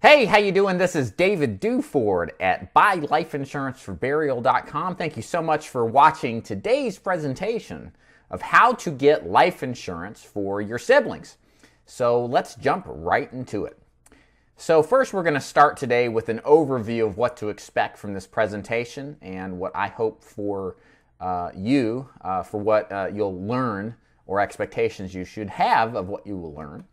Hey, how you doing? This is David Duford at buylifeinsuranceforburial.com. Thank you so much for watching today's presentation of how to get life insurance for your siblings. So let's jump right into it. So first we're going to start today with an overview of what to expect from this presentation and what I hope for what you'll learn or expectations you should have of what you will learn.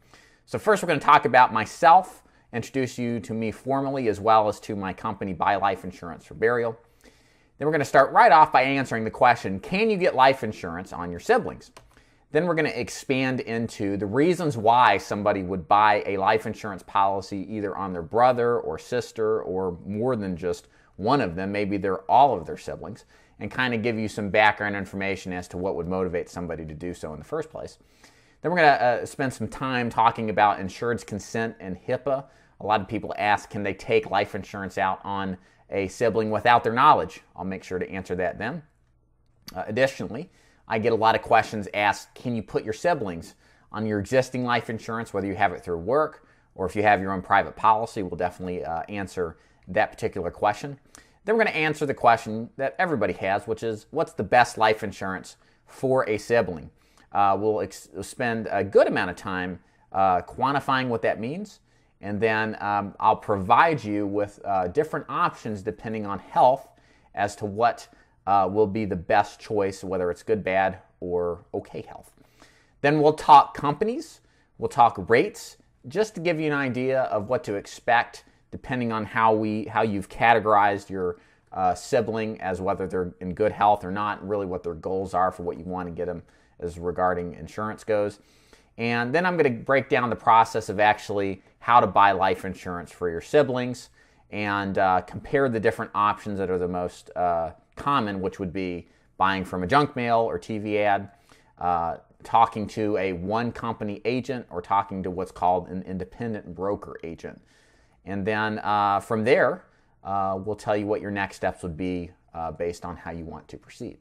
So first we're going to talk about myself, introduce you to me formally as well as to my company, Buy Life Insurance for Burial. Then we're going to start right off by answering the question, can you get life insurance on your siblings? Then we're going to expand into the reasons why somebody would buy a life insurance policy either on their brother or sister or more than just one of them, maybe they're all of their siblings, and kind of give you some background information as to what would motivate somebody to do so in the first place. Then we're going to spend some time talking about insured's consent and HIPAA. A lot of people ask, can they take life insurance out on a sibling without their knowledge? I'll make sure to answer that then. Additionally, I get a lot of questions asked, can you put your siblings on your existing life insurance, whether you have it through work or if you have your own private policy? We'll definitely answer that particular question. Then we're going to answer the question that everybody has, which is, what's the best life insurance for a sibling? We'll spend a good amount of time quantifying what that means, and then I'll provide you with different options depending on health as to what will be the best choice, whether it's good, bad, or okay health. Then we'll talk companies, we'll talk rates, just to give you an idea of what to expect depending on how you've categorized your sibling as whether they're in good health or not, and really what their goals are for what you want to get them as regarding insurance goes. And then I'm going to break down the process of actually how to buy life insurance for your siblings and compare the different options that are the most common, which would be buying from a junk mail or TV ad, talking to a one company agent, or talking to what's called an independent broker agent. And then from there, we'll tell you what your next steps would be based on how you want to proceed.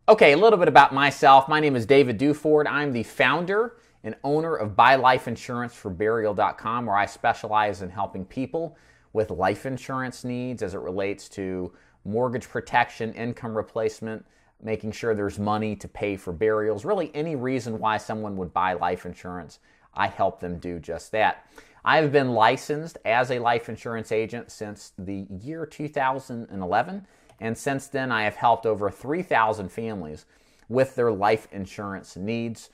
Okay, a little bit about myself. My name is David Duford. I'm the founder and owner of buylifeinsuranceforburial.com, where I specialize in helping people with life insurance needs as it relates to mortgage protection, income replacement, making sure there's money to pay for burials, really any reason why someone would buy life insurance, I help them do just that. I've been licensed as a life insurance agent since the year 2011, and since then I have helped over 3,000 families with their life insurance needs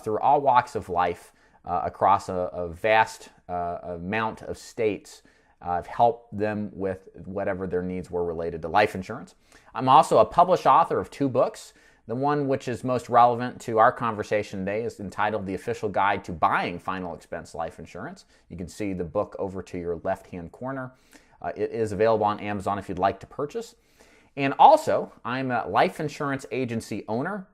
through all walks of life across a vast amount of states. I've helped them with whatever their needs were related to life insurance. I'm also a published author of 2 books. The one which is most relevant to our conversation today is entitled The Official Guide to Buying Final Expense Life Insurance. You can see the book over to your left-hand corner. It is available on Amazon if you'd like to purchase. And also, I'm a life insurance agency owner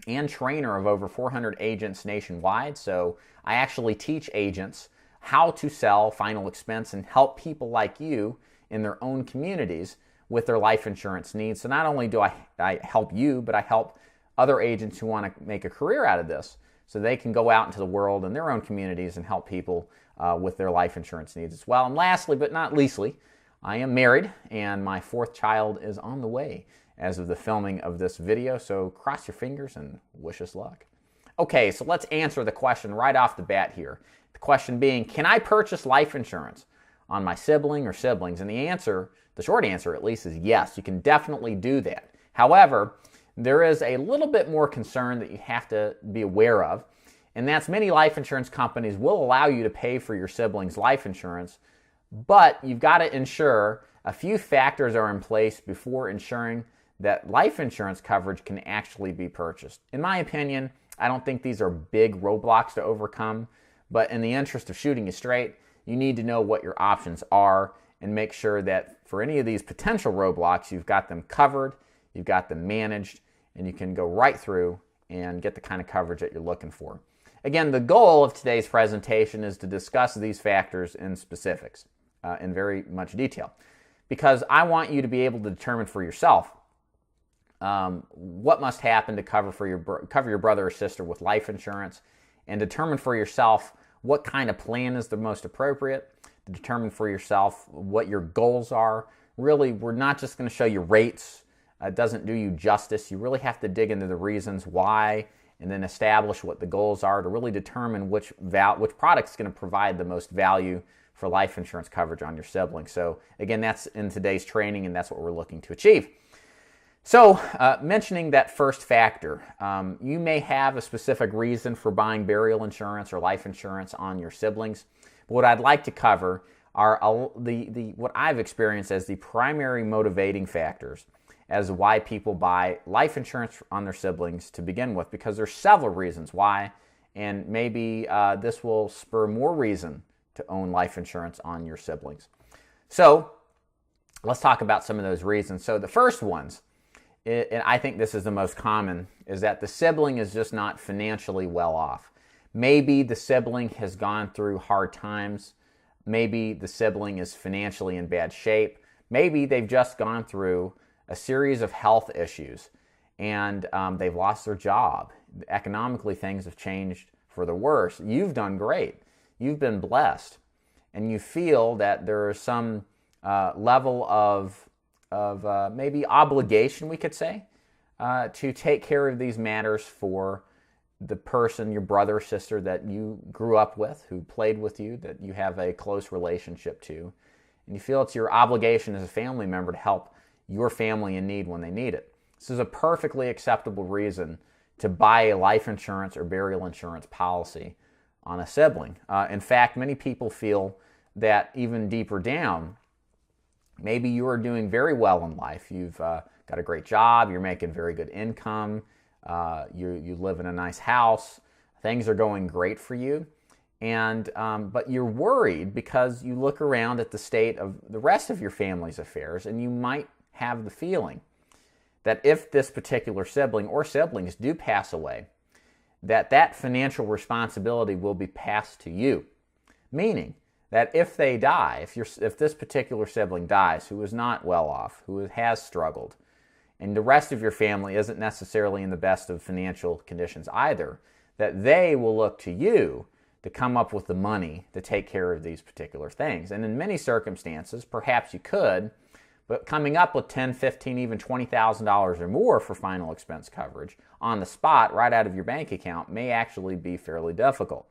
and trainer of over 400 agents nationwide. So I actually teach agents how to sell final expense and help people like you in their own communities with their life insurance needs. So not only do I help you, but I help other agents who want to make a career out of this so they can go out into the world in their own communities and help people with their life insurance needs as well. And lastly, but not leastly, I am married and my 4th child is on the way as of the filming of this video, so cross your fingers and wish us luck. Okay, so let's answer the question right off the bat here. The question being, can I purchase life insurance on my sibling or siblings? And the short answer at least, is yes, you can definitely do that. However, there is a little bit more concern that you have to be aware of, and that's many life insurance companies will allow you to pay for your siblings' life insurance, but you've got to ensure a few factors are in place before ensuring that life insurance coverage can actually be purchased. In my opinion, I don't think these are big roadblocks to overcome, but in the interest of shooting you straight, you need to know what your options are and make sure that for any of these potential roadblocks, you've got them covered, you've got them managed, and you can go right through and get the kind of coverage that you're looking for. Again, the goal of today's presentation is to discuss these factors in specifics, in very much detail, because I want you to be able to determine for yourself what must happen to cover your brother or sister with life insurance, and determine for yourself what kind of plan is the most appropriate. to determine for yourself what your goals are. Really, we're not just going to show you rates. It doesn't do you justice. You really have to dig into the reasons why and then establish what the goals are to really determine which product is going to provide the most value for life insurance coverage on your siblings. So again, that's in today's training, and that's what we're looking to achieve. So mentioning that first factor, you may have a specific reason for buying burial insurance or life insurance on your siblings. But what I'd like to cover are what I've experienced as the primary motivating factors as why people buy life insurance on their siblings to begin with, because there's several reasons why, and maybe this will spur more reason to own life insurance on your siblings. So let's talk about some of those reasons. So the first ones, and I think this is the most common, is that the sibling is just not financially well off. Maybe the sibling has gone through hard times. Maybe the sibling is financially in bad shape. Maybe they've just gone through a series of health issues and they've lost their job. Economically, things have changed for the worse. You've done great. You've been blessed. And you feel that there is some level of maybe obligation, we could say, to take care of these matters for the person, your brother or sister that you grew up with, who played with you, that you have a close relationship to. And you feel it's your obligation as a family member to help your family in need when they need it. This is a perfectly acceptable reason to buy a life insurance or burial insurance policy on a sibling. In fact, many people feel that even deeper down, maybe you are doing very well in life. You've got a great job, you're making very good income, you live in a nice house, things are going great for you, and but you're worried because you look around at the state of the rest of your family's affairs, and you might have the feeling that if this particular sibling or siblings do pass away, that financial responsibility will be passed to you. Meaning that if they die, if this particular sibling dies who is not well off, who has struggled, and the rest of your family isn't necessarily in the best of financial conditions either, that they will look to you to come up with the money to take care of these particular things. And in many circumstances, perhaps you could, but coming up with $10,000, $15,000, even $20,000 or more for final expense coverage on the spot right out of your bank account may actually be fairly difficult.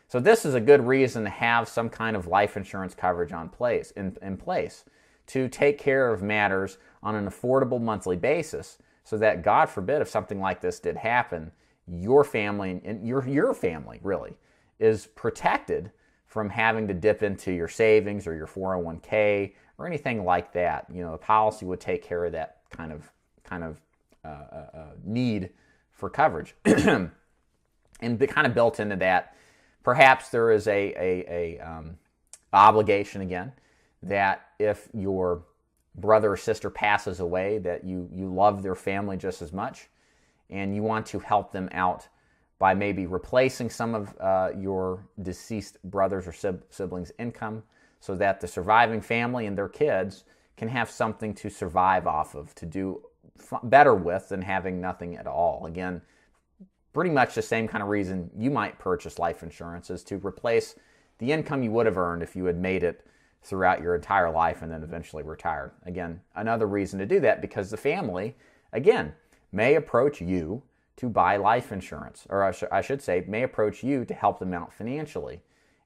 So this is a good reason to have some kind of life insurance coverage in place to take care of matters on an affordable monthly basis, so that, God forbid, if something like this did happen, your family, and your family really, is protected from having to dip into your savings or your 401k or anything like that. You know, the policy would take care of that kind of need for coverage. And kind of built into that, perhaps there is a obligation again, that if your brother or sister passes away, that you love their family just as much, and you want to help them out by maybe replacing some of your deceased brothers or siblings' income, so that the surviving family and their kids can have something to survive off of, to do better with than having nothing at all. Again, pretty much the same kind of reason you might purchase life insurance, is to replace the income you would have earned if you had made it throughout your entire life and then eventually retired. Again, another reason to do that, because the family, again, may approach you to buy life insurance, or I should say, may approach you to help them out financially.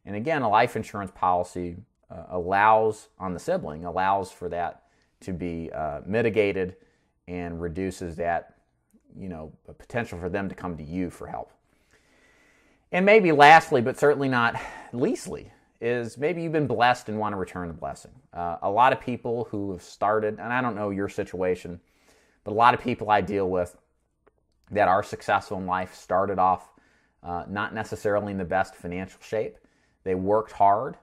And again, a life insurance policy allows for that to be mitigated and reduces that, potential for them to come to you for help. And maybe lastly, but certainly not leastly, is maybe you've been blessed and want to return the blessing. A lot of people who have started, and I don't know your situation, but a lot of people I deal with that are successful in life started off not necessarily in the best financial shape. They worked hard,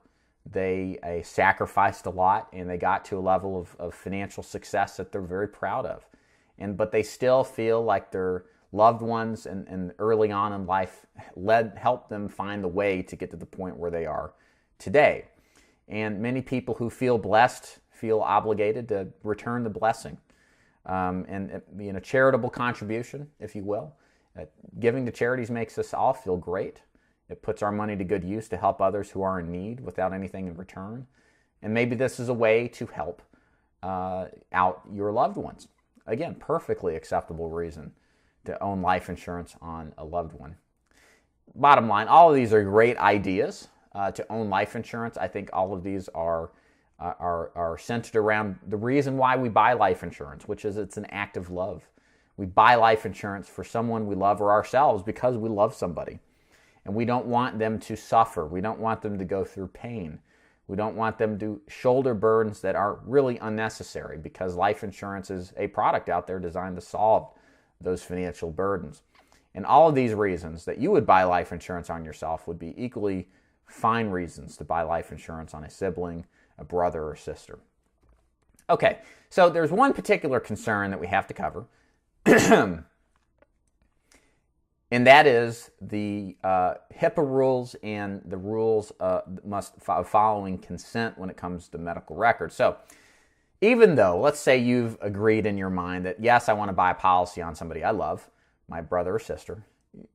they sacrificed a lot, and they got to a level of financial success that they're very proud of. But they still feel like their loved ones and early on in life helped them find the way to get to the point where they are today. And many people who feel blessed feel obligated to return the blessing. And charitable contribution, if you will. Giving to charities makes us all feel great. It puts our money to good use to help others who are in need without anything in return. And maybe this is a way to help out your loved ones. Again, perfectly acceptable reason to own life insurance on a loved one. Bottom line, all of these are great ideas to own life insurance. I think all of these are centered around the reason why we buy life insurance, which is it's an act of love. We buy life insurance for someone we love or ourselves because we love somebody. And we don't want them to suffer. We don't want them to go through pain. We don't want them to shoulder burdens that are really unnecessary, because life insurance is a product out there designed to solve those financial burdens. And all of these reasons that you would buy life insurance on yourself would be equally fine reasons to buy life insurance on a sibling, a brother, or sister. Okay, so there's one particular concern that we have to cover, and that is the HIPAA rules and the rules following consent when it comes to medical records. So even though, let's say you've agreed in your mind that, yes, I want to buy a policy on somebody I love, my brother or sister,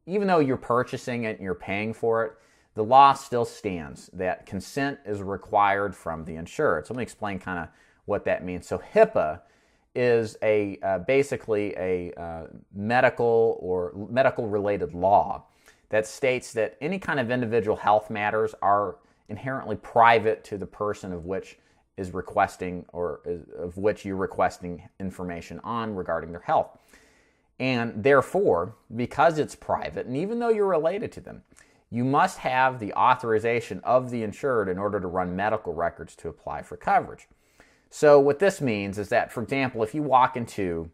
even though you're purchasing it and you're paying for it, the law still stands that consent is required from the insured. So let me explain kind of what that means. So HIPAA is basically a medical related law that states that any kind of individual health matters are inherently private to the person of which is requesting or of which you're requesting information on regarding their health. And therefore, because it's private, and even though you're related to them, you must have the authorization of the insured in order to run medical records to apply for coverage. So what this means is that, for example, if you walk into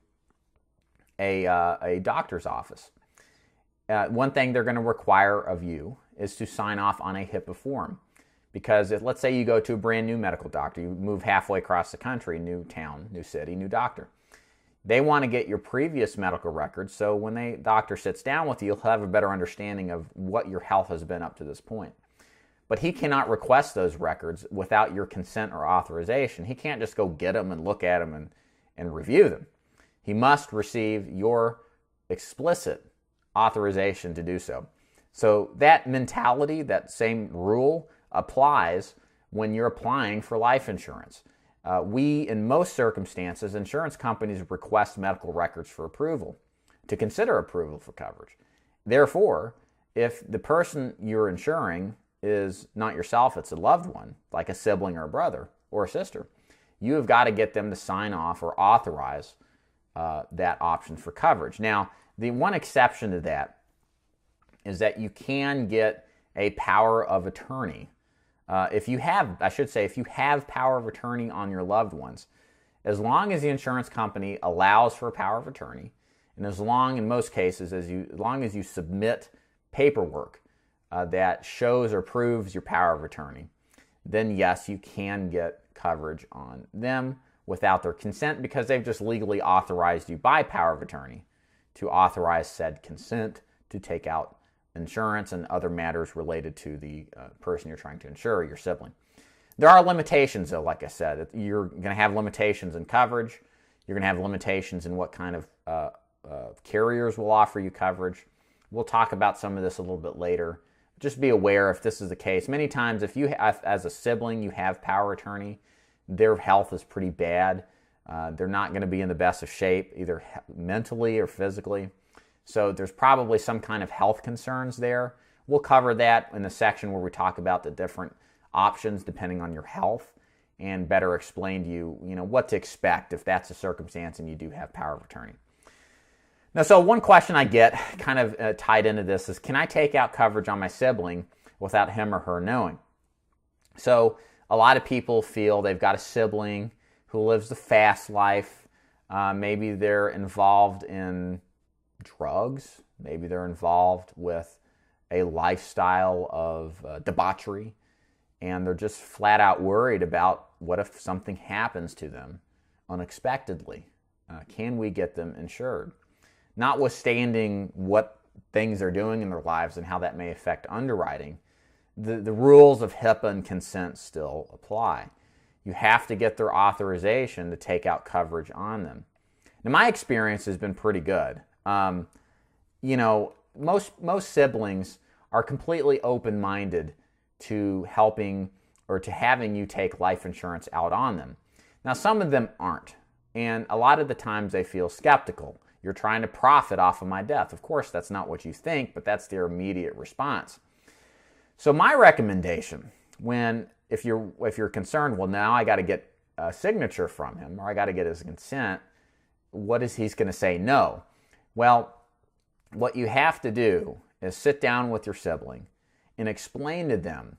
a doctor's office, one thing they're going to require of you is to sign off on a HIPAA form. Because let's say you go to a brand new medical doctor, you move halfway across the country, new town, new city, new doctor. They want to get your previous medical records, so when the doctor sits down with you, you'll have a better understanding of what your health has been up to this point. But he cannot request those records without your consent or authorization. He can't just go get them and look at them and review them. He must receive your explicit authorization to do so. So that mentality, that same rule, applies when you're applying for life insurance. In most circumstances, insurance companies request medical records for approval, to consider approval for coverage. Therefore, if the person you're insuring is not yourself, it's a loved one, like a sibling or a brother or a sister, you have got to get them to sign off or authorize that option for coverage. Now, the one exception to that is that you can get a power of attorney. If you have power of attorney on your loved ones, as long as the insurance company allows for a power of attorney, and in most cases, as long as you submit paperwork that shows or proves your power of attorney, then yes, you can get coverage on them without their consent, because they've just legally authorized you by power of attorney to authorize said consent to take out insurance and other matters related to the person you're trying to insure, your sibling. There are limitations, though. Like I said, you're going to have limitations in coverage. You're going to have limitations in what kind of carriers will offer you coverage. We'll talk about some of this a little bit later. Just be aware if this is the case. Many times, if you have, as a sibling, you have power of attorney, their health is pretty bad. They're not going to be in the best of shape, either mentally or physically. So there's probably some kind of health concerns there. We'll cover that in the section where we talk about the different options depending on your health, and better explain to you, what to expect if that's a circumstance and you do have power of attorney. Now, so one question I get kind of tied into this is, can I take out coverage on my sibling without him or her knowing? So a lot of people feel they've got a sibling who lives the fast life. Maybe they're involved in drugs. Maybe they're involved with a lifestyle of debauchery, and they're just flat out worried about what if something happens to them unexpectedly. Can we get them insured? Notwithstanding what things they're doing in their lives and how that may affect underwriting, the rules of HIPAA and consent still apply. You have to get their authorization to take out coverage on them. Now, my experience has been pretty good. Most siblings are completely open-minded to helping or to having you take life insurance out on them. Now, some of them aren't, and a lot of the times they feel skeptical. You're trying to profit off of my death. Of course, that's not what you think, but that's their immediate response. So my recommendation, if you're concerned, well, now I got to get a signature from him, or I got to get his consent, what is he's going to say no? Well, what you have to do is sit down with your sibling and explain to them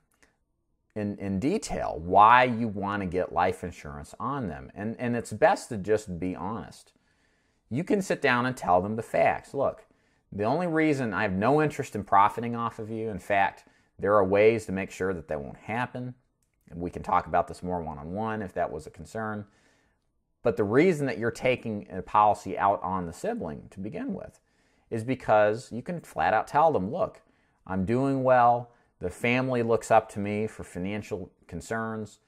in detail why you want to get life insurance on them. And it's best to just be honest. You can sit down and tell them the facts. Look, the only reason I have no interest in profiting off of you, in fact, there are ways to make sure that won't happen. And we can talk about this more one-on-one if that was a concern. But the reason that you're taking a policy out on the sibling to begin with is because you can flat out tell them, look, I'm doing well, the family looks up to me for financial concerns,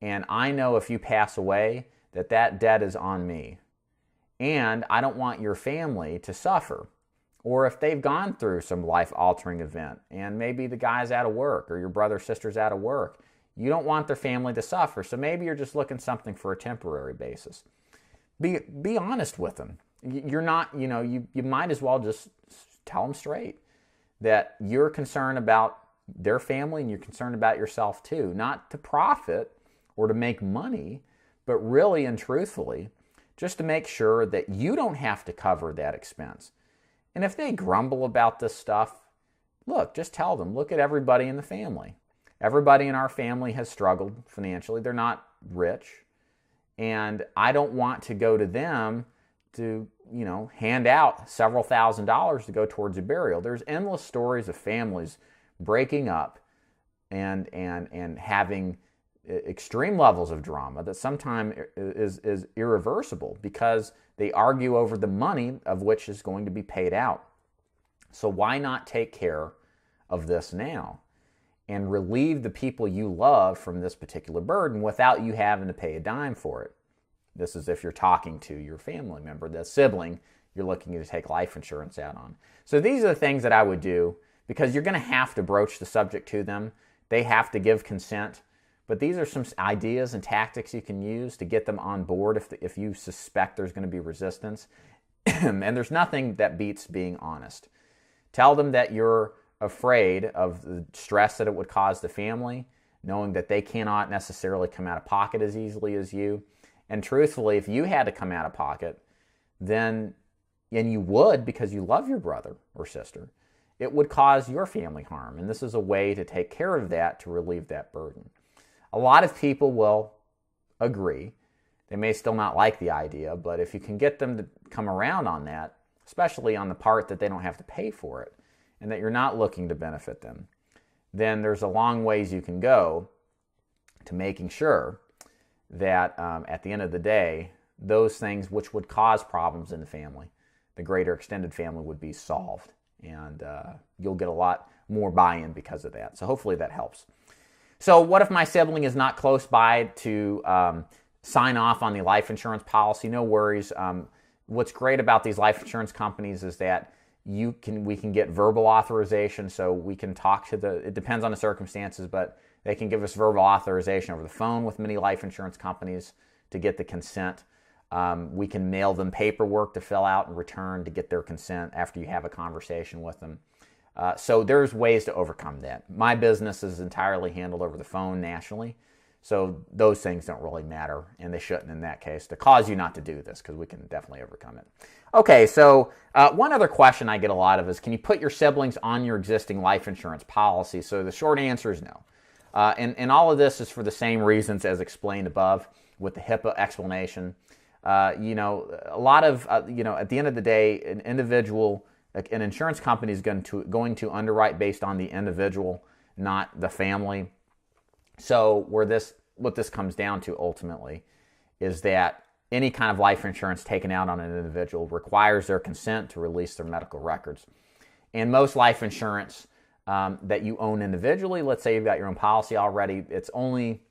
and I know if you pass away that debt is on me. And I don't want your family to suffer. Or if they've gone through some life-altering event, and maybe the guy's out of work or your brother or sister's out of work, you don't want their family to suffer. So maybe you're just looking something for a temporary basis. Be honest with them. You're not, you might as well just tell them straight that you're concerned about their family and you're concerned about yourself too. Not to profit or to make money, but really and truthfully, just to make sure that you don't have to cover that expense. And if they grumble about this stuff, look, just tell them, look at everybody in the family. Everybody in our family has struggled financially. They're not rich. And I don't want to go to them to, hand out several $1,000s to go towards a burial. There's endless stories of families breaking up and having extreme levels of drama that sometimes is irreversible because they argue over the money of which is going to be paid out. So why not take care of this now and relieve the people you love from this particular burden without you having to pay a dime for it? This is if you're talking to your family member, the sibling you're looking to take life insurance out on. So these are the things that I would do because you're going to have to broach the subject to them. They have to give consent. But these are some ideas and tactics you can use to get them on board if you suspect there's going to be resistance. And there's nothing that beats being honest. Tell them that you're afraid of the stress that it would cause the family, knowing that they cannot necessarily come out of pocket as easily as you. And truthfully, if you had to come out of pocket, and you would because you love your brother or sister, it would cause your family harm. And this is a way to take care of that, to relieve that burden. A lot of people will agree. They may still not like the idea, but if you can get them to come around on that, especially on the part that they don't have to pay for it and that you're not looking to benefit them, then there's a long ways you can go to making sure that at the end of the day, those things which would cause problems in the family, the greater extended family, would be solved. And you'll get a lot more buy-in because of that. So hopefully that helps. So what if my sibling is not close by to sign off on the life insurance policy? No worries. What's great about these life insurance companies is that we can get verbal authorization, so we can talk to it depends on the circumstances, but they can give us verbal authorization over the phone with many life insurance companies to get the consent. We can mail them paperwork to fill out and return to get their consent after you have a conversation with them. So there's ways to overcome that. My business is entirely handled over the phone nationally, so those things don't really matter, and they shouldn't in that case, to cause you not to do this, because we can definitely overcome it. Okay, so one other question I get a lot of is, can you put your siblings on your existing life insurance policy? So the short answer is no. And all of this is for the same reasons as explained above with the HIPAA explanation. A lot of, at the end of the day, an insurance company is going to underwrite based on the individual, not the family. So what this comes down to ultimately is that any kind of life insurance taken out on an individual requires their consent to release their medical records. And most life insurance that you own individually, let's say you've got your own policy already, it's only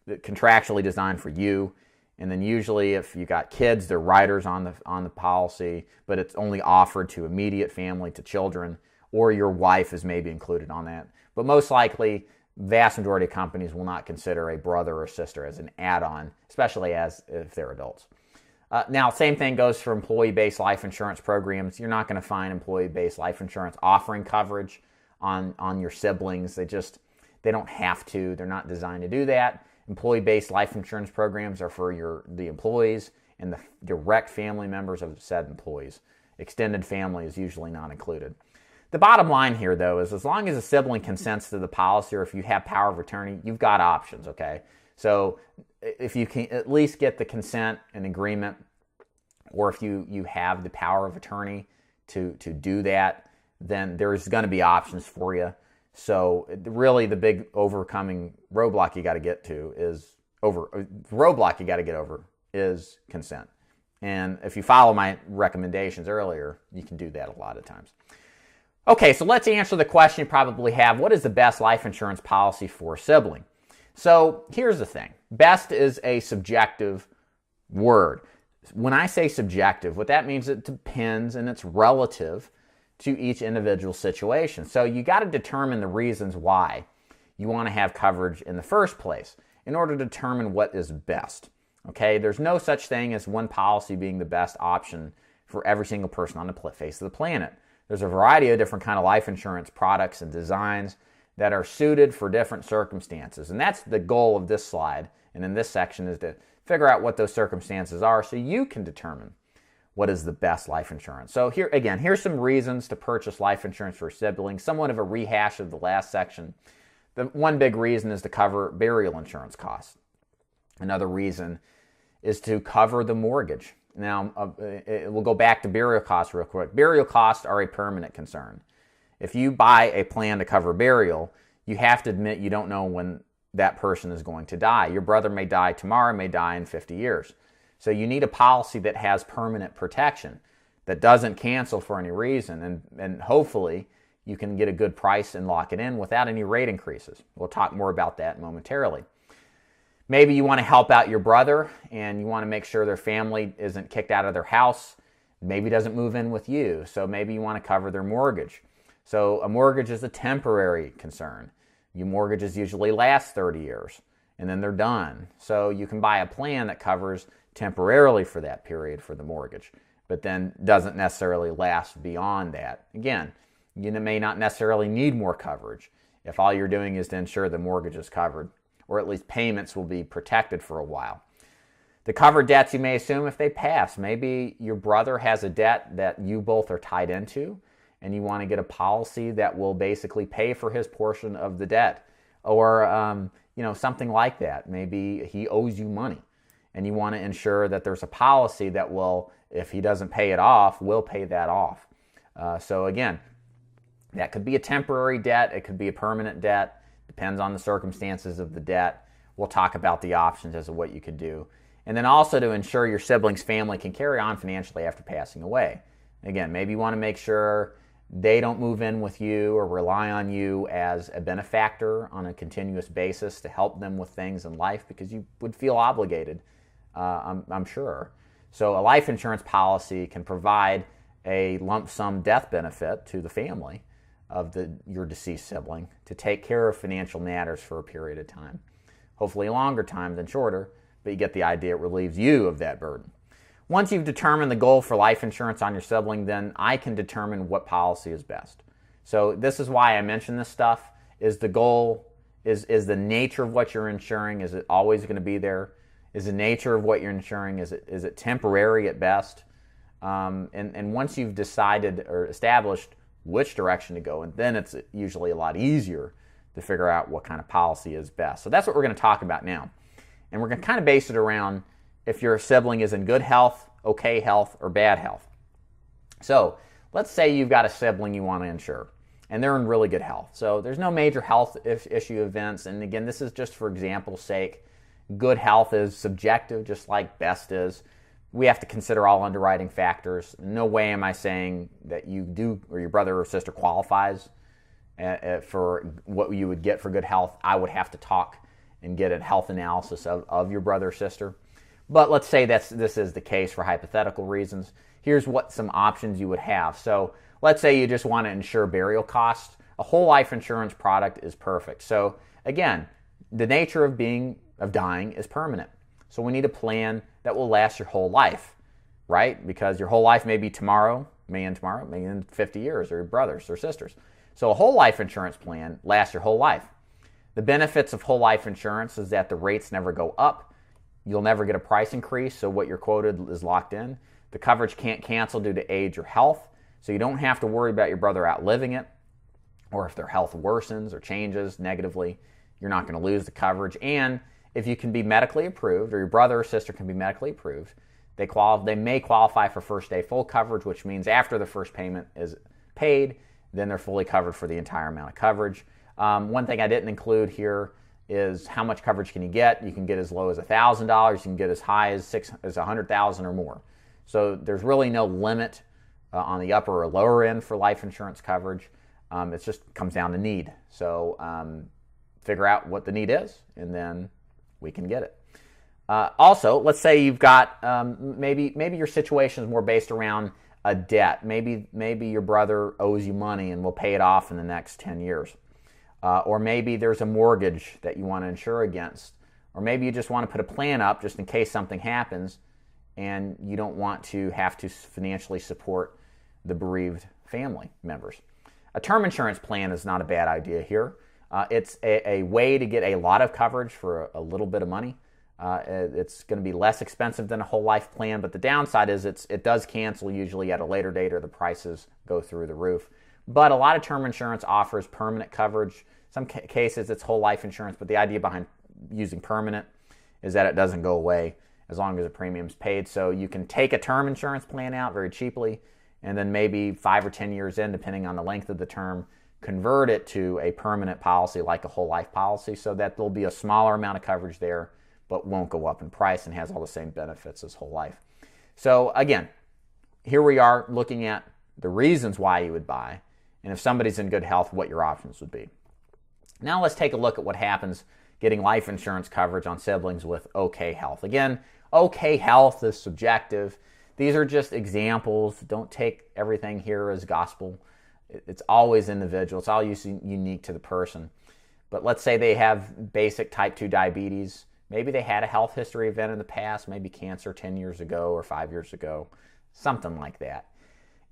contractually designed for you. And then usually if you've got kids, they're riders on the policy, but it's only offered to immediate family, to children, or your wife is maybe included on that. But most likely, vast majority of companies will not consider a brother or sister as an add-on, especially if they're adults. Now, same thing goes for employee-based life insurance programs. You're not going to find employee-based life insurance offering coverage on your siblings. They don't have to. They're not designed to do that. Employee-based life insurance programs are for the employees and the direct family members of said employees. Extended family is usually not included. The bottom line here, though, is as long as a sibling consents to the policy, or if you have power of attorney, you've got options, okay? So if you can at least get the consent and agreement, or if you have the power of attorney to do that, then there's going to be options for you. So really the big overcoming roadblock you got to get over is consent. And if you follow my recommendations earlier, you can do that a lot of times. Okay, so let's answer the question you probably have. What is the best life insurance policy for a sibling? So here's the thing. Best is a subjective word. When I say subjective, what that means, it depends and it's relative to each individual situation. So you got to determine the reasons why you want to have coverage in the first place in order to determine what is best. Okay, there's no such thing as one policy being the best option for every single person on the face of the planet. There's a variety of different kind of life insurance products and designs that are suited for different circumstances. And that's the goal of this slide and in this section, is to figure out what those circumstances are so you can determine what is the best life insurance. So here's some reasons to purchase life insurance for siblings, somewhat of a rehash of the last section. The one big reason is to cover burial insurance costs. Another reason is to cover the mortgage. Now, we'll go back to burial costs real quick. Burial costs are a permanent concern. If you buy a plan to cover burial, you have to admit you don't know when that person is going to die. Your brother may die tomorrow, may die in 50 years. So you need a policy that has permanent protection, that doesn't cancel for any reason, and hopefully you can get a good price and lock it in without any rate increases. We'll talk more about that momentarily. Maybe you want to help out your brother and you want to make sure their family isn't kicked out of their house, maybe doesn't move in with you, so maybe you want to cover their mortgage. So a mortgage is a temporary concern. Your mortgages usually last 30 years and then they're done. So you can buy a plan that covers temporarily for that period for the mortgage, but then doesn't necessarily last beyond that. Again, you may not necessarily need more coverage if all you're doing is to ensure the mortgage is covered, or at least payments will be protected for a while. The covered debts you may assume if they pass. Maybe your brother has a debt that you both are tied into, and you want to get a policy that will basically pay for his portion of the debt, or something like that. Maybe he owes you money, and you want to ensure that there's a policy that will, if he doesn't pay it off, will pay that off. So again, that could be a temporary debt. It could be a permanent debt. Depends on the circumstances of the debt. We'll talk about the options as to what you could do. And then also to ensure your sibling's family can carry on financially after passing away. Again, maybe you want to make sure they don't move in with you or rely on you as a benefactor on a continuous basis to help them with things in life, because you would feel obligated, I'm sure. So a life insurance policy can provide a lump sum death benefit to the family of your deceased sibling to take care of financial matters for a period of time. Hopefully longer time than shorter, but you get the idea. It relieves you of that burden. Once you've determined the goal for life insurance on your sibling, then I can determine what policy is best. So this is why I mention this stuff. Is the goal, is the nature of what you're insuring, is it always going to be there? Is the nature of what you're insuring, is it temporary at best? And once you've decided or established which direction to go, and then it's usually a lot easier to figure out what kind of policy is best. So that's what we're going to talk about now. And we're going to kind of base it around if your sibling is in good health, okay health, or bad health. So let's say you've got a sibling you want to insure, and they're in really good health. So there's no major health issue events. And again, this is just for example's sake. Good health is subjective, just like best is. We have to consider all underwriting factors. No way am I saying that you do or your brother or sister qualifies for what you would get for good health. I would have to talk and get a health analysis of your brother or sister. But let's say this is the case for hypothetical reasons. Here's what some options you would have. So let's say you just want to insure burial costs. A whole life insurance product is perfect. So again, the nature of dying is permanent. So we need a plan that will last your whole life, right? Because your whole life may be tomorrow, may end tomorrow, may end 50 years, or your brothers or sisters. So a whole life insurance plan lasts your whole life. The benefits of whole life insurance is that the rates never go up. You'll never get a price increase, so what you're quoted is locked in. The coverage can't cancel due to age or health, so you don't have to worry about your brother outliving it, or if their health worsens or changes negatively, you're not going to lose the coverage. And if you can be medically approved, or your brother or sister can be medically approved, they may qualify for first day full coverage, which means after the first payment is paid, then they're fully covered for the entire amount of coverage. One thing I didn't include here is how much coverage can you get. You can get as low as $1,000. You can get as high as $100,000 or more. So there's really no limit on the upper or lower end for life insurance coverage. It just comes down to need. So figure out what the need is, and then we can get it. Also, let's say you've got maybe your situation is more based around a debt. Maybe your brother owes you money and will pay it off in the next 10 years. Or maybe there's a mortgage that you want to insure against. Or maybe you just want to put a plan up just in case something happens and you don't want to have to financially support the bereaved family members. A term insurance plan is not a bad idea here. It's a way to get a lot of coverage for a little bit of money. It's going to be less expensive than a whole life plan, but the downside is it does cancel usually at a later date, or the prices go through the roof. But a lot of term insurance offers permanent coverage. Some cases it's whole life insurance, but the idea behind using permanent is that it doesn't go away as long as the premium's paid. So you can take a term insurance plan out very cheaply, and then maybe 5 or 10 years in, depending on the length of the term, convert it to a permanent policy like a whole life policy, so that there'll be a smaller amount of coverage there, but won't go up in price and has all the same benefits as whole life. So again, here we are looking at the reasons why you would buy, and if somebody's in good health, what your options would be. Now let's take a look at what happens getting life insurance coverage on siblings with okay health. Again, okay health is subjective. These are just examples. Don't take everything here as gospel. It's always individual. It's all unique to the person. But let's say they have basic type 2 diabetes. Maybe they had a health history event in the past, maybe cancer 10 years ago or 5 years ago, something like that.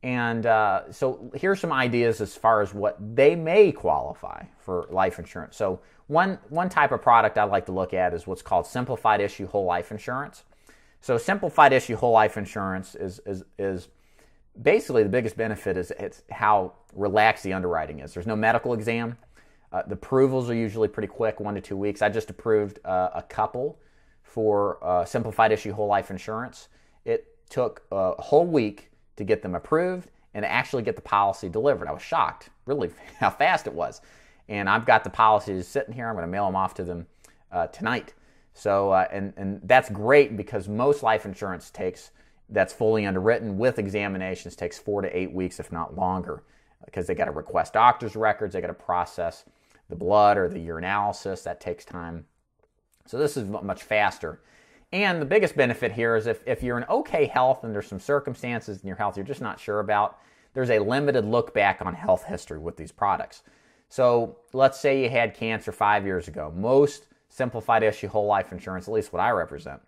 And so here's some ideas as far as what they may qualify for life insurance. So one type of product I like to look at is what's called simplified issue whole life insurance. So simplified issue whole life insurance is basically the biggest benefit is it's how relaxed the underwriting is. There's no medical exam. The approvals are usually pretty quick, 1 to 2 weeks. I just approved a couple for simplified issue whole life insurance. It took a whole week to get them approved and actually get the policy delivered. I was shocked, really, how fast it was. And I've got the policies sitting here. I'm going to mail them off to them tonight. So, and that's great because most life insurance that's fully underwritten with examinations takes 4 to 8 weeks, if not longer, because they got to request doctor's records, they got to process the blood or the urinalysis. That takes time. So this is much faster. And the biggest benefit here is if you're in okay health and there's some circumstances in your health you're just not sure about, there's a limited look back on health history with these products. So let's say you had cancer 5 years ago. Most simplified issue whole life insurance, at least what I represent,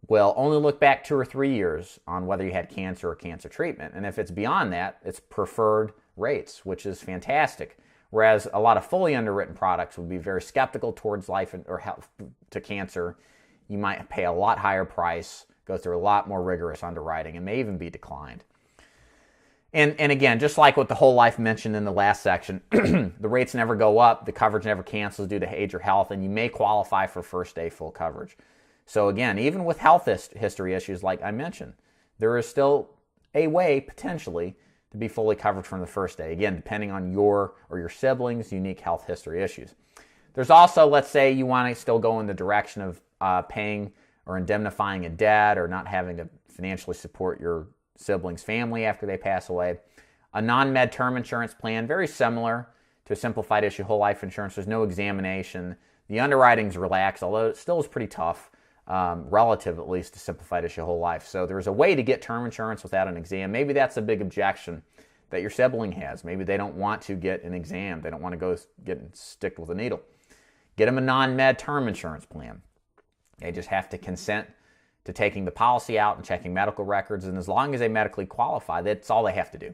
will only look back 2 or 3 years on whether you had cancer or cancer treatment. And if it's beyond that, it's preferred rates, which is fantastic. Whereas a lot of fully underwritten products would be very skeptical towards life or health to cancer. You might pay a lot higher price, go through a lot more rigorous underwriting, and may even be declined. And again, just like what the whole life mentioned in the last section, the rates never go up, the coverage never cancels due to age or health, and you may qualify for first day full coverage. So again, even with health history issues like I mentioned, there is still a way, potentially, to be fully covered from the first day. Again, depending on your or your siblings' unique health history issues. There's also, let's say you want to still go in the direction of paying or indemnifying a debt or not having to financially support your sibling's family after they pass away. A non-med term insurance plan, very similar to a simplified issue whole life insurance. There's no examination. The underwriting's relaxed, although it still is pretty tough. relative at least to simplified issue whole life. So there's a way to get term insurance without an exam. Maybe that's a big objection that your sibling has. Maybe they don't want to get an exam. They don't want to go get sticked with a needle. Get them a non-med term insurance plan. They just have to consent to taking the policy out and checking medical records, and as long as they medically qualify, that's all they have to do.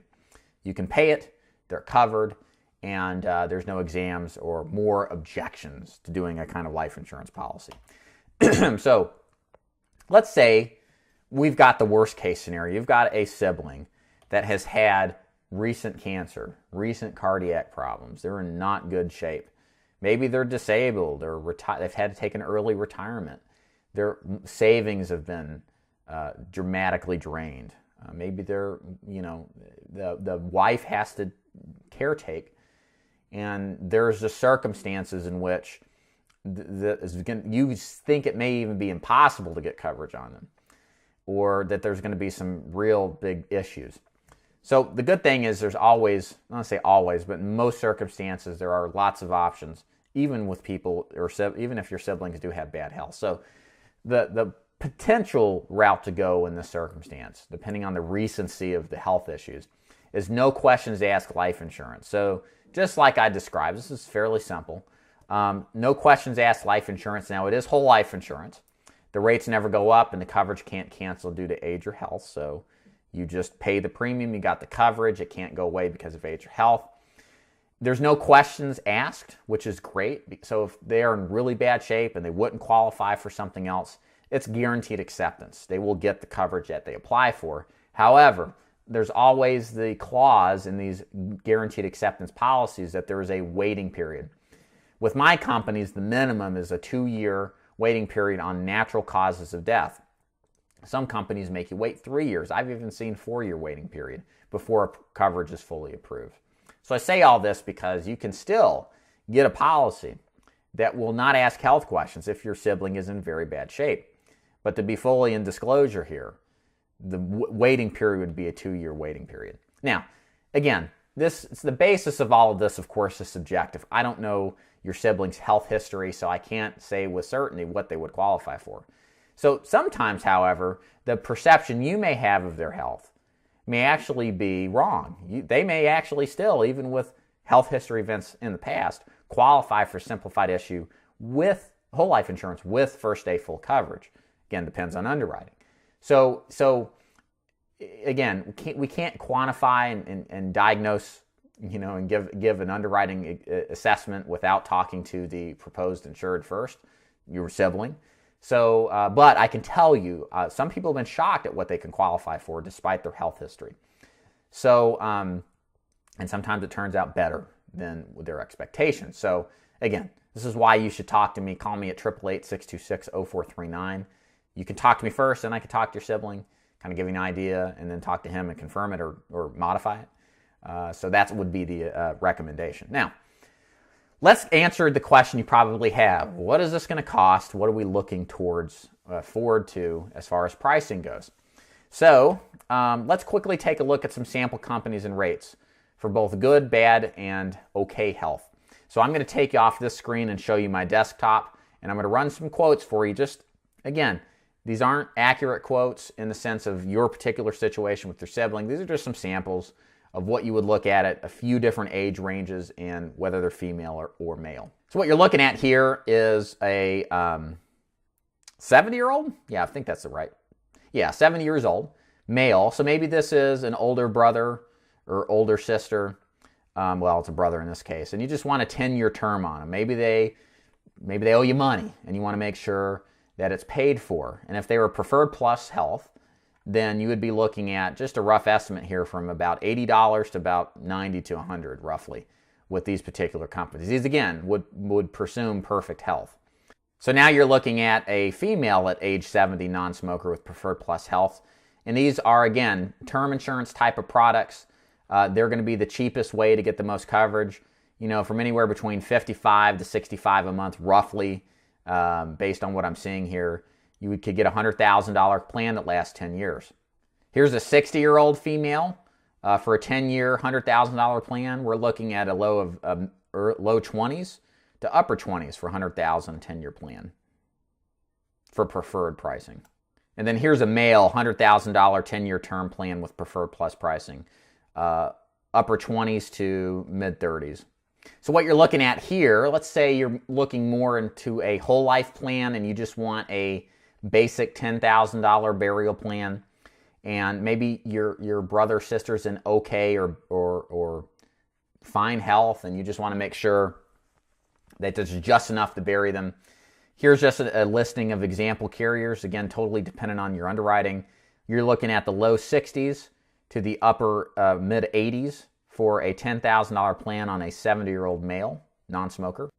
You can pay it, they're covered, and there's no exams or more objections to doing a kind of life insurance policy. So let's say we've got the worst case scenario. You've got a sibling that has had recent cancer, recent cardiac problems. They're in not good shape. Maybe they're disabled or they've had to take an early retirement. Their savings have been dramatically drained. Maybe they're, the wife has to caretake, and there's the circumstances in which you think it may even be impossible to get coverage on them, or that there's going to be some real big issues. So the good thing is there's always, I don't want to say always, but in most circumstances there are lots of options, even with people, or even if your siblings do have bad health. So the potential route to go in this circumstance, depending on the recency of the health issues, is no questions asked life insurance. So just like I described, this is fairly simple. No questions asked life insurance. Now, it is whole life insurance. The rates never go up, and the coverage can't cancel due to age or health. So you just pay the premium, you got the coverage, it can't go away because of age or health. There's no questions asked, which is great. So if they are in really bad shape and they wouldn't qualify for something else, it's guaranteed acceptance. They will get the coverage that they apply for. However, there's always the clause in these guaranteed acceptance policies that there is a waiting period. With my companies, the minimum is a 2-year waiting period on natural causes of death. Some companies make you wait 3 years. I've even seen 4-year waiting period before coverage is fully approved. So I say all this because you can still get a policy that will not ask health questions if your sibling is in very bad shape. But to be fully in disclosure here, the waiting period would be a 2-year waiting period. Now, again, it's the basis of all of this, of course, is subjective. I don't know your sibling's health history, so I can't say with certainty what they would qualify for. So sometimes, however, the perception you may have of their health may actually be wrong. They may actually still, even with health history events in the past, qualify for simplified issue with whole life insurance with first day full coverage. Again, depends on underwriting. So again, we can't quantify and diagnose, and give an underwriting assessment without talking to the proposed insured first, your sibling. So, but I can tell you, some people have been shocked at what they can qualify for despite their health history. So, and sometimes it turns out better than their expectations. So, again, this is why you should talk to me. Call me at 888-626-0439. You can talk to me first, and I can talk to your sibling, kind of give you an idea, and then talk to him and confirm it or modify it. So that would be the recommendation. Now, let's answer the question you probably have. What is this going to cost? What are we looking forward to as far as pricing goes? So let's quickly take a look at some sample companies and rates for both good, bad, and okay health. So I'm going to take you off this screen and show you my desktop, and I'm going to run some quotes for you. Just, again, these aren't accurate quotes in the sense of your particular situation with your sibling. These are just some samples of what you would look at a few different age ranges and whether they're female or male. So what you're looking at here is a 70-year-old? Yeah, I think that's the right. Yeah, 70 years old, male. So maybe this is an older brother or older sister. Well, it's a brother in this case. And you just want a 10-year term on them. Maybe they owe you money and you want to make sure that it's paid for. And if they were preferred plus health, then you would be looking at just a rough estimate here from about $80 to about $90 to $100 roughly with these particular companies. These, again, would presume perfect health. So now you're looking at a female at age 70 non-smoker with preferred plus health. And these are, again, term insurance type of products. They're going to be the cheapest way to get the most coverage, from anywhere between $55 to $65 a month roughly, based on what I'm seeing here. You could get a $100,000 plan that lasts 10 years. Here's a 60-year-old female for a 10-year, $100,000 plan. We're looking at a low 20s to upper 20s for $100,000 10-year plan. for preferred pricing. And then here's a male $100,000 10-year term plan with preferred plus pricing, upper 20s to mid 30s. So what you're looking at here, let's say you're looking more into a whole life plan and you just want a basic $10,000 burial plan, and maybe your brother or sister's in okay or fine health, and you just want to make sure that there's just enough to bury them. Here's just a listing of example carriers, again, totally dependent on your underwriting. You're looking at the low 60s to the upper mid 80s for a $10,000 plan on a 70-year-old male, non-smoker.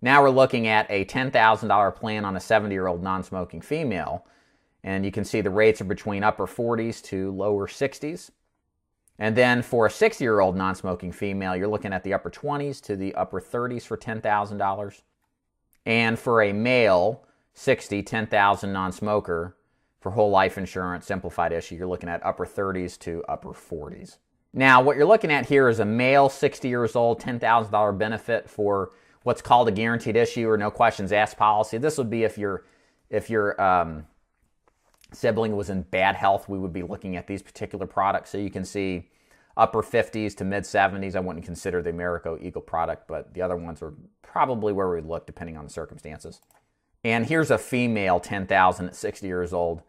Now we're looking at a $10,000 plan on a 70-year-old non-smoking female, and you can see the rates are between upper 40s to lower 60s. And then for a 60-year-old non-smoking female, you're looking at the upper 20s to the upper 30s for $10,000. And for a male, 60, 10,000 non-smoker, for whole life insurance, simplified issue, you're looking at upper 30s to upper 40s. Now, what you're looking at here is a male, 60 years old, $10,000 benefit for what's called a guaranteed issue or no questions asked policy. This would be if your sibling was in bad health, we would be looking at these particular products. So you can see upper 50s to mid 70s. I wouldn't consider the Americo Eagle product, but the other ones are probably where we'd look depending on the circumstances. And here's a female 10,000 at 60 years old.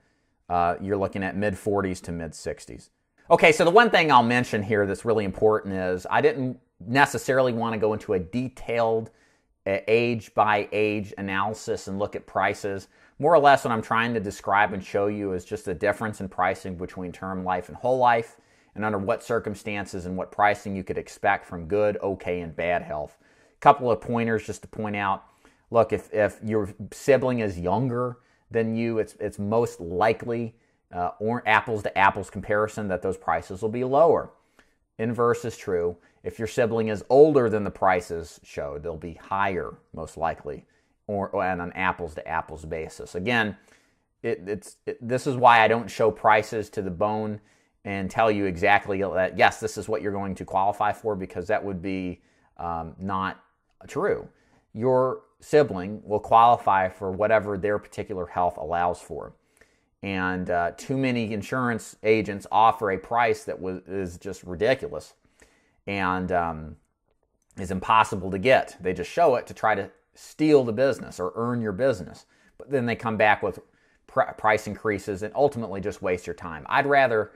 You're looking at mid 40s to mid 60s. Okay, so the one thing I'll mention here that's really important is I didn't necessarily want to go into a detailed age by age analysis and look at prices. More or less what I'm trying to describe and show you is just the difference in pricing between term life and whole life, and under what circumstances and what pricing you could expect from good, okay, and bad health. A couple of pointers just to point out. Look, if your sibling is younger than you, it's most likely, or apples to apples comparison, that those prices will be lower. Inverse is true. If your sibling is older than the prices showed, they'll be higher, most likely, or on an apples to apples basis. Again, this is why I don't show prices to the bone and tell you exactly that, yes, this is what you're going to qualify for, because that would be not true. Your sibling will qualify for whatever their particular health allows for. And too many insurance agents offer a price that is just ridiculous and is impossible to get. They just show it to try to steal the business or earn your business. But then they come back with price increases and ultimately just waste your time. I'd rather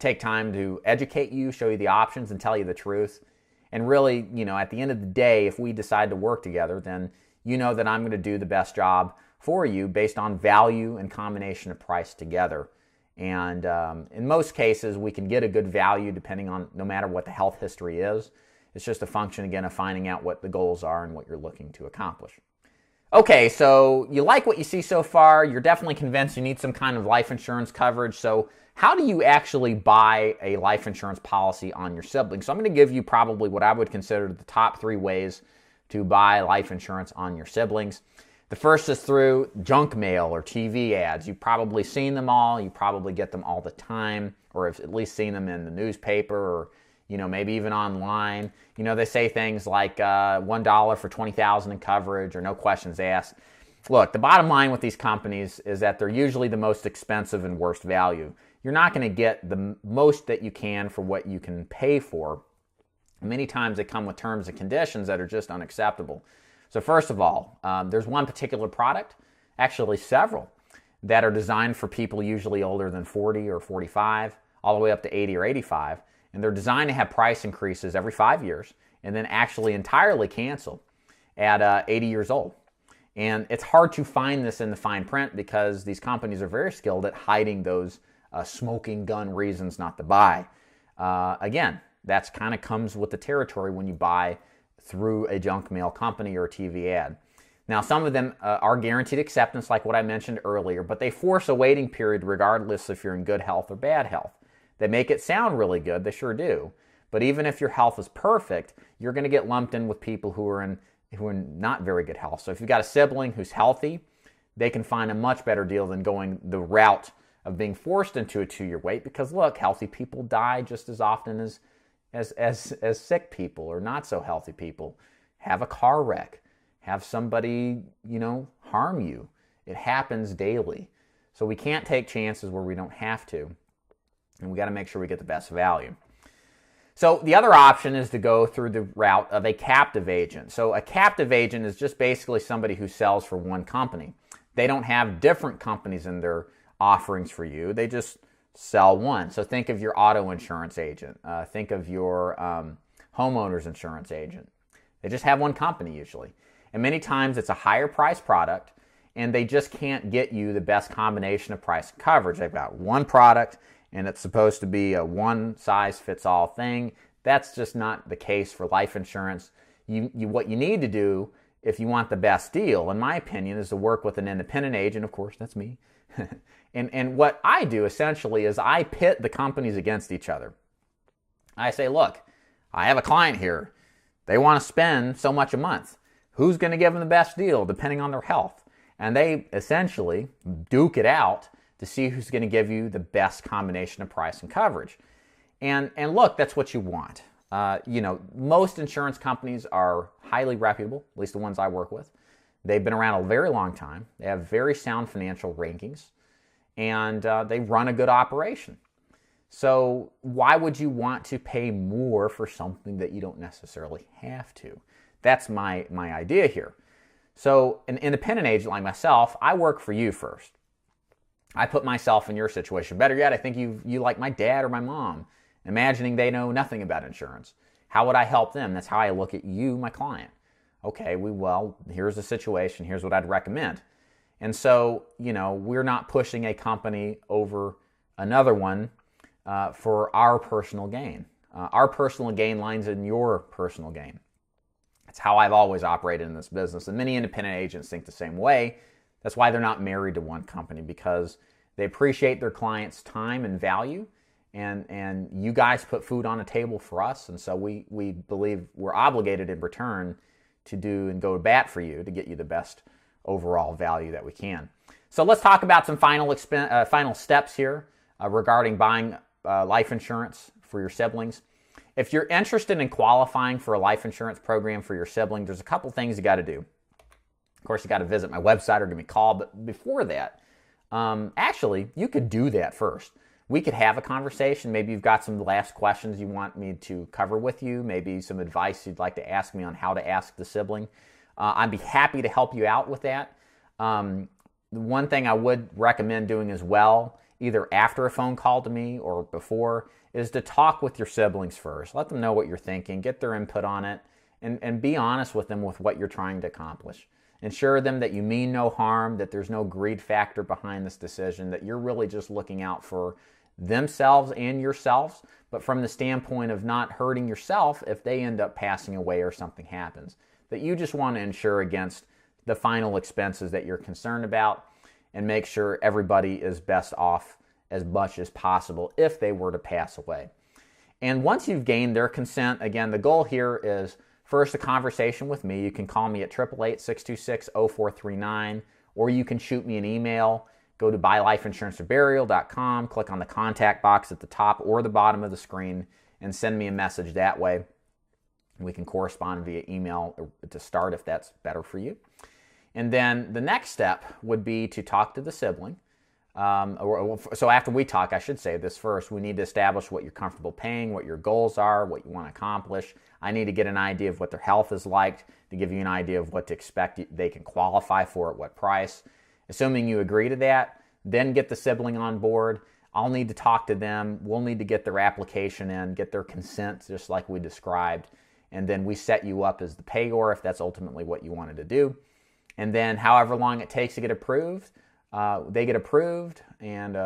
take time to educate you, show you the options, and tell you the truth. And really, at the end of the day, if we decide to work together, then you know that I'm going to do the best job for you based on value and combination of price together. And in most cases, we can get a good value depending on no matter what the health history is. It's just a function, again, of finding out what the goals are and what you're looking to accomplish. Okay, so you like what you see so far. You're definitely convinced you need some kind of life insurance coverage. So how do you actually buy a life insurance policy on your sibling? So I'm going to give you probably what I would consider the top 3 ways to buy life insurance on your siblings. The first is through junk mail or TV ads. You've probably seen them all. You probably get them all the time, or have at least seen them in the newspaper, or maybe even online. They say things like $1 for $20,000 in coverage, or no questions asked. Look, the bottom line with these companies is that they're usually the most expensive and worst value. You're not going to get the most that you can for what you can pay for. Many times they come with terms and conditions that are just unacceptable. So first of all, there's one particular product, actually several, that are designed for people usually older than 40 or 45, all the way up to 80 or 85. And they're designed to have price increases every 5 years and then actually entirely cancel at 80 years old. And it's hard to find this in the fine print because these companies are very skilled at hiding those smoking gun reasons not to buy. Again, that's kind of comes with the territory when you buy through a junk mail company or a TV ad. Now, some of them are guaranteed acceptance, like what I mentioned earlier, but they force a waiting period regardless if you're in good health or bad health. They make it sound really good, they sure do. But even if your health is perfect, you're going to get lumped in with people who are in not very good health. So if you've got a sibling who's healthy, they can find a much better deal than going the route of being forced into a 2-year wait, because look, healthy people die just as often as sick people or not so healthy people. Have a car wreck, have somebody, harm you. It happens daily. So we can't take chances where we don't have to. And we got to make sure we get the best value. So the other option is to go through the route of a captive agent. So a captive agent is just basically somebody who sells for one company. They don't have different companies in their offerings for you. They just sell one. So think of your auto insurance agent. Think of your homeowner's insurance agent. They just have one company usually. And many times it's a higher price product, and they just can't get you the best combination of price and coverage. They've got one product, and it's supposed to be a one-size-fits-all thing. That's just not the case for life insurance. What you need to do if you want the best deal, in my opinion, is to work with an independent agent. Of course, that's me. And what I do essentially is I pit the companies against each other. I say, look, I have a client here. They want to spend so much a month. Who's going to give them the best deal depending on their health? And they essentially duke it out to see who's going to give you the best combination of price and coverage. And look, that's what you want. Most insurance companies are highly reputable, at least the ones I work with. They've been around a very long time. They have very sound financial rankings, and they run a good operation. So why would you want to pay more for something that you don't necessarily have to? That's my idea here. So an independent agent like myself, I work for you first. I put myself in your situation. Better yet, I think you like my dad or my mom, imagining they know nothing about insurance. How would I help them? That's how I look at you, my client. Okay, here's the situation. Here's what I'd recommend. And so, we're not pushing a company over another one for our personal gain. Our personal gain lies in your personal gain. That's how I've always operated in this business. And many independent agents think the same way. That's why they're not married to one company, because they appreciate their clients' time and value. And you guys put food on a table for us. And so we believe we're obligated in return to do and go to bat for you to get you the best overall value that we can. So let's talk about some final steps here regarding buying life insurance for your siblings. If you're interested in qualifying for a life insurance program for your sibling, there's a couple things you got to do. Of course, you got to visit my website or give me a call. But before that, actually, you could do that first. We could have a conversation. Maybe you've got some last questions you want me to cover with you. Maybe some advice you'd like to ask me on how to ask the sibling. I'd be happy to help you out with that. The one thing I would recommend doing as well, either after a phone call to me or before, is to talk with your siblings first. Let them know what you're thinking, get their input on it, and be honest with them with what you're trying to accomplish. Ensure them that you mean no harm, that there's no greed factor behind this decision, that you're really just looking out for themselves and yourselves, but from the standpoint of not hurting yourself if they end up passing away or something happens. That you just want to insure against the final expenses that you're concerned about and make sure everybody is best off as much as possible if they were to pass away. And once you've gained their consent, again, the goal here is first a conversation with me. You can call me at 888-626-0439, or you can shoot me an email. Go to buylifeinsuranceforburial.com, click on the contact box at the top or the bottom of the screen, and send me a message that way. We can correspond via email to start if that's better for you. And then the next step would be to talk to the sibling. So after we talk, I should say this first, we need to establish what you're comfortable paying, what your goals are, what you want to accomplish. I need to get an idea of what their health is like to give you an idea of what to expect they can qualify for at what price. Assuming you agree to that, then get the sibling on board. I'll need to talk to them. We'll need to get their application in, get their consent, just like we described. And then we set you up as the payor if that's ultimately what you wanted to do. And then however long it takes to get approved, they get approved, and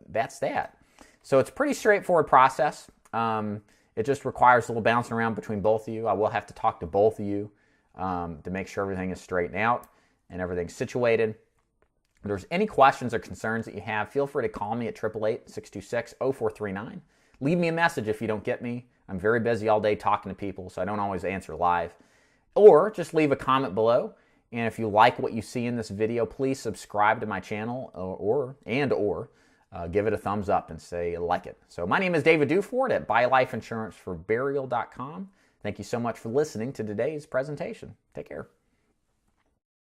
that's that. So it's a pretty straightforward process. It just requires a little bouncing around between both of you. I will have to talk to both of you to make sure everything is straightened out and everything's situated. If there's any questions or concerns that you have, feel free to call me at 888-626-0439. Leave me a message if you don't get me. I'm very busy all day talking to people, so I don't always answer live. Or just leave a comment below. And if you like what you see in this video, please subscribe to my channel or give it a thumbs up and say like it. So my name is David Duford at buylifeinsuranceforburial.com. Thank you so much for listening to today's presentation. Take care.